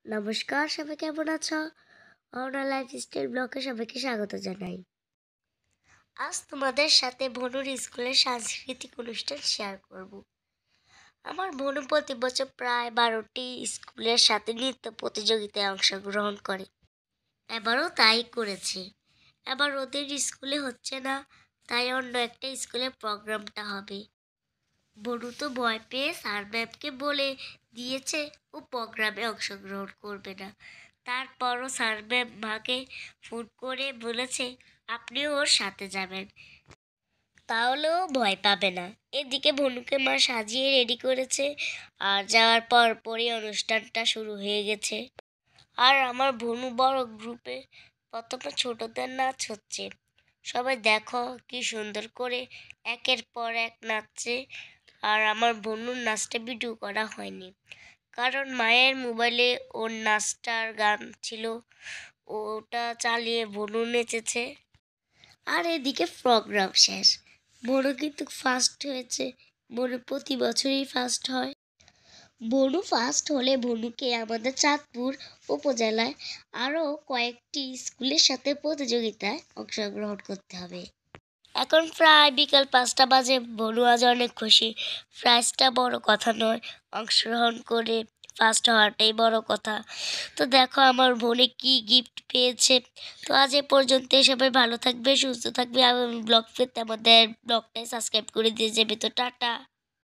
নমস্কার, সবাই কেমন আছো? অহনা লাইফস্টাইল ব্লগে সবাইকে স্বাগত জানাই। আজ তোমাদের সাথে ভনুর স্কুলের সাংস্কৃতিক অনুষ্ঠান শেয়ার করব। আমার ভনু প্রতি বছর প্রায় 12টি স্কুলের সাথে নৃত্য প্রতিযোগিতায় অংশগ্রহণ করে। এবারও তাই করেছে। এবার ওদের স্কুলে হচ্ছে না, তাই অন্য একটা স্কুলে প্রোগ্রামটা হবে। বনু তো ভয় পেয়ে স্যার ম্যামকে বলে দিয়েছে ও প্রোগ্রামে অংশগ্রহণ করবে না। তারপরও স্যার ম্যাম মাকে ফোন করে বলেছে আপনিও ওর সাথে যাবেন, তাহলেও ভয় পাবে না। এদিকে ভনুকে মা সাজিয়ে রেডি করেছে, আর যাওয়ার পর পরই অনুষ্ঠানটা শুরু হয়ে গেছে। আর আমার ভনু বড় গ্রুপে প্রথমে ছোটদের নাচ হচ্ছে। সবাই দেখো কি সুন্দর করে একের পর এক নাচছে। আর আমার বোনুর নাচটা ভিডিও করা হয়নি, কারণ মায়ের মোবাইলে ওর নাচটার গান ছিল, ওটা চালিয়ে বনু নেচেছে। আর এদিকে প্রোগ্রাম শেষ, বনু কিন্তু ফার্স্ট হয়েছে। বনু প্রতি বছরই ফার্স্ট হয়। বনু ফার্স্ট হলে বনুকে আমাদের চাঁদপুর উপজেলায় আরও কয়েকটি স্কুলের সাথে প্রতিযোগিতায় অংশগ্রহণ করতে হবে। এখন প্রায় বিকাল 5টা বাজে। বনু আজ অনেক খুশি। প্রাইজটা বড় কথা নয়, অংশগ্রহণ করে ফার্স্ট হওয়াটাই বড় কথা। তো দেখো আমার বোনে কি গিফট পেয়েছে। তো আজ এ পর্যন্ত, সবাই ভালো থাকবে, সুস্থ থাকবে। আমি ব্লগ পেতে আমাদের ব্লগটাই সাবস্ক্রাইব করে দিয়ে যাবে। তো টাটা।